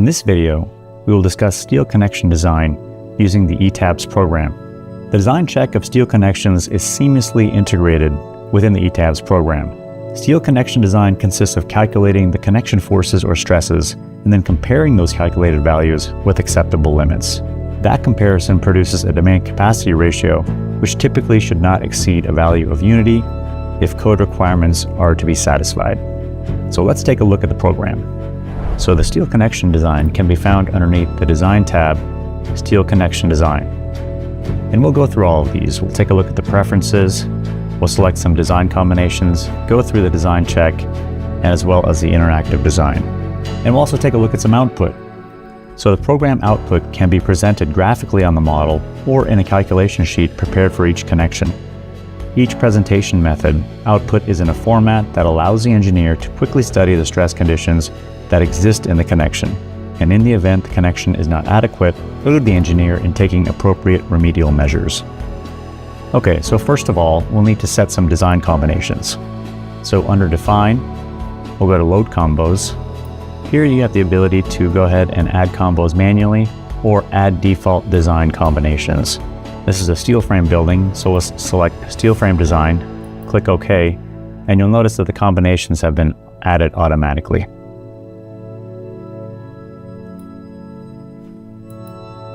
this video, we will discuss steel connection design using the ETABS program. The design check of steel connections is seamlessly integrated within the ETABS program. Steel connection design consists of calculating the connection forces or stresses and then comparing those calculated values with acceptable limits. That comparison produces a demand capacity ratio, which typically should not exceed a value of unity if code requirements are to be satisfied. So let's take a look at the program. So the steel connection design can be found underneath the Design tab, Steel Connection Design. And we'll go through all of these. We'll take a look at the preferences, we'll select some design combinations, go through the design check, as well as the interactive design. And we'll also take a look at some output. So the program output can be presented graphically on the model or in a calculation sheet prepared for each connection. Each presentation method, output is in a format that allows the engineer to quickly study the stress conditions that exist in the connection, and in the event the connection is not adequate, aid the engineer in taking appropriate remedial measures. Okay, so first of all, we'll need to set some design combinations. So under Define, we'll go to Load Combos. Here you have the ability to go ahead and add combos manually or add default design combinations. This is a steel frame building, so we'll select Steel Frame Design, click OK, and you'll notice that the combinations have been added automatically.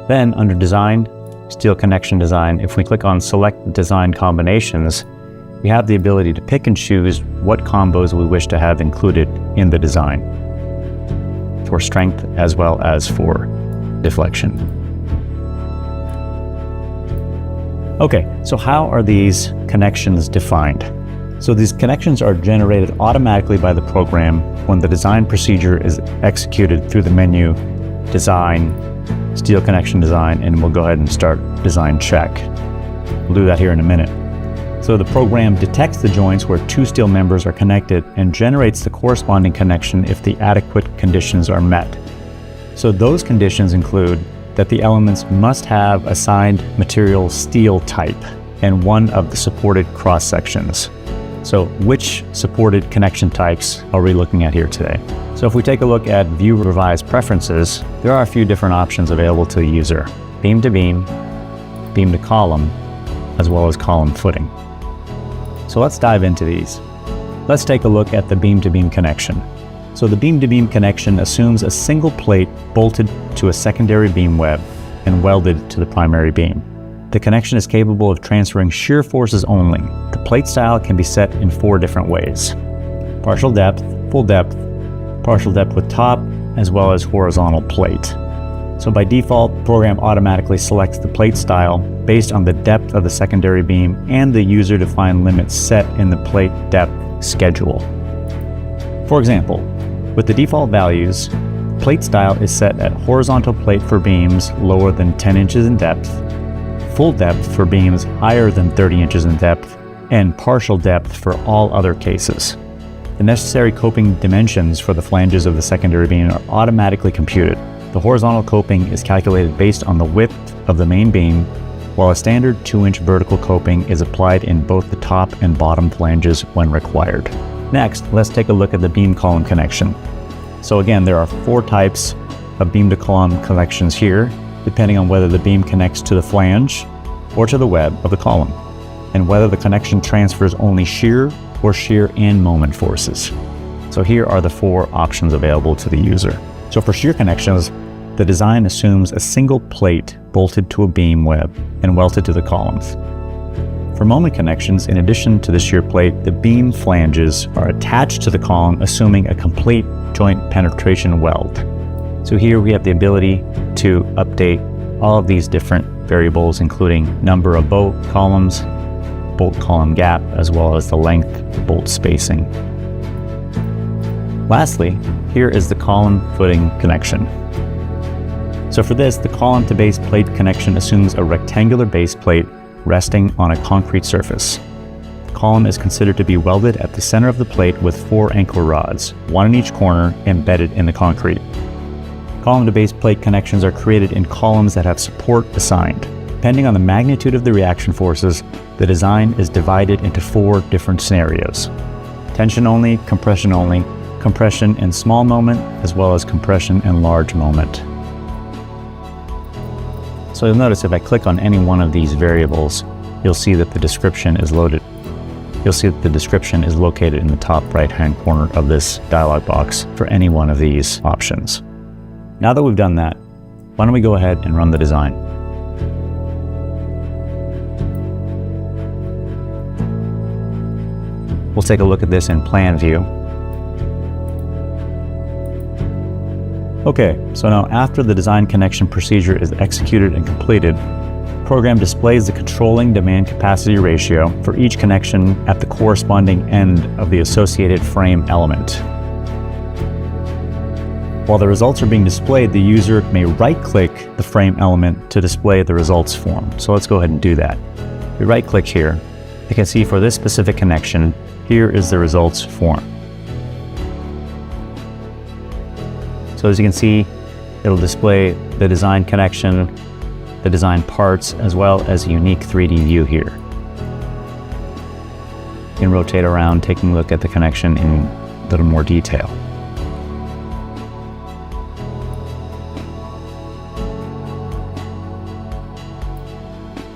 Then under Design, Steel Connection Design, if we click on Select Design Combinations, we have the ability to pick and choose what combos we wish to have included in the design, for strength as well as for deflection. Okay, so how are these connections defined? So these connections are generated automatically by the program when the design procedure is executed through the menu Design, Steel Connection Design, and we'll go ahead and start Design Check. We'll do that here in a minute. So the program detects the joints where two steel members are connected and generates the corresponding connection if the adequate conditions are met. So those conditions include that the elements must have assigned material steel type and one of the supported cross sections. So which supported connection types are we looking at here today? So if we take a look at View Revised Preferences, there are a few different options available to the user: beam to beam, beam to column, as well as column footing. So let's dive into these. Let's take a look at the beam to beam connection. So the beam to beam connection assumes a single plate bolted to a secondary beam web and welded to the primary beam. The connection is capable of transferring shear forces only. The plate style can be set in 4 different ways: partial depth, full depth, partial depth with top, as well as horizontal plate. So by default, the program automatically selects the plate style based on the depth of the secondary beam and the user-defined limits set in the plate depth schedule. For example, with the default values, plate style is set at horizontal plate for beams lower than 10 inches in depth, full depth for beams higher than 30 inches in depth, and partial depth for all other cases. The necessary coping dimensions for the flanges of the secondary beam are automatically computed. The horizontal coping is calculated based on the width of the main beam, while a standard 2-inch vertical coping is applied in both the top and bottom flanges when required. Next, let's take a look at the beam column connection. So again, there are 4 types of beam to column connections here, depending on whether the beam connects to the flange or to the web of the column, and whether the connection transfers only shear or shear and moment forces. So here are the 4 options available to the user. So for shear connections, the design assumes a single plate bolted to a beam web and welded to the columns. For moment connections, in addition to the shear plate, the beam flanges are attached to the column, assuming a complete joint penetration weld. So here we have the ability to update all of these different variables, including number of bolt columns, bolt column gap, as well as the length bolt spacing. Lastly, here is the column footing connection. So for this, the column to base plate connection assumes a rectangular base plate resting on a concrete surface. The column is considered to be welded at the center of the plate with 4 anchor rods, 1 in each corner, embedded in the concrete. Column to base plate connections are created in columns that have support assigned. Depending on the magnitude of the reaction forces, the design is divided into 4 different scenarios: tension only, compression only, compression in small moment, as well as compression in large moment. So you'll notice if I click on any one of these variables, you'll see that the description is loaded. You'll see that the description is located in the top right-hand corner of this dialog box for any one of these options. Now that we've done that, why don't we go ahead and run the design. We'll take a look at this in plan view. Okay, so now after the design connection procedure is executed and completed, the program displays the controlling demand capacity ratio for each connection at the corresponding end of the associated frame element. While the results are being displayed, the user may right-click the frame element to display the results form. So let's go ahead and do that. If we right-click here, you can see for this specific connection, here is the results form. So as you can see, it'll display the design connection, the design parts, as well as a unique 3D view here. You can rotate around, taking a look at the connection in a little more detail.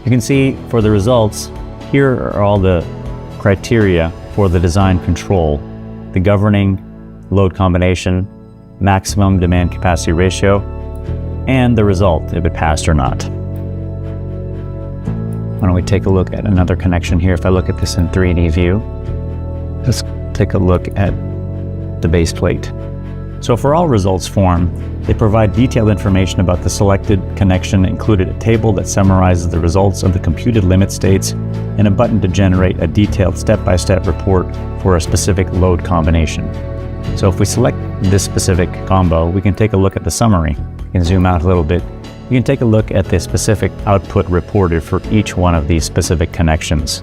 You can see for the results, here are all the criteria for the design control: the governing load combination, maximum demand capacity ratio, and the result, if it passed or not. Why don't we take a look at another connection here? If I look at this in 3D view, let's take a look at the base plate. So for all results form, they provide detailed information about the selected connection, included a table that summarizes the results of the computed limit states, and a button to generate a detailed step-by-step report for a specific load combination. So if we select this specific combo, we can take a look at the summary. You can zoom out a little bit. You can take a look at the specific output reported for each one of these specific connections.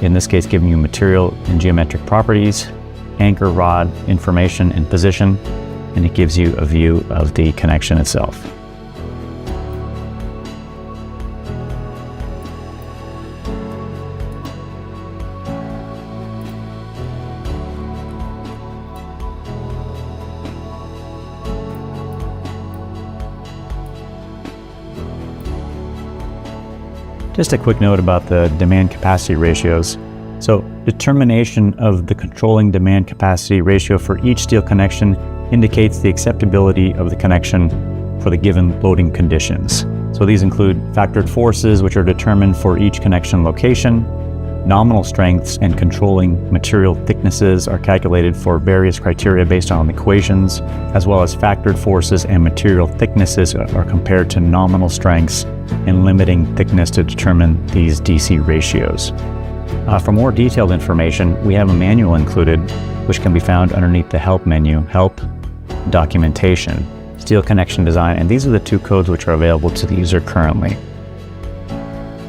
In this case, giving you material and geometric properties, anchor rod information and position, and it gives you a view of the connection itself. Just a quick note about the demand capacity ratios. So determination of the controlling demand capacity ratio for each steel connection indicates the acceptability of the connection for the given loading conditions. So these include factored forces, which are determined for each connection location. Nominal strengths and controlling material thicknesses are calculated for various criteria based on equations, as well as factored forces and material thicknesses are compared to nominal strengths and limiting thickness to determine these DC ratios. For more detailed information, we have a manual included, which can be found underneath the Help menu, Help, Documentation, Steel Connection Design, and these are the two codes which are available to the user currently.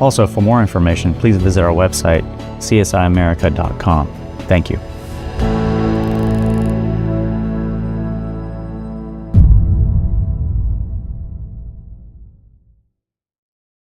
Also, for more information, please visit our website, csiamerica.com. Thank you.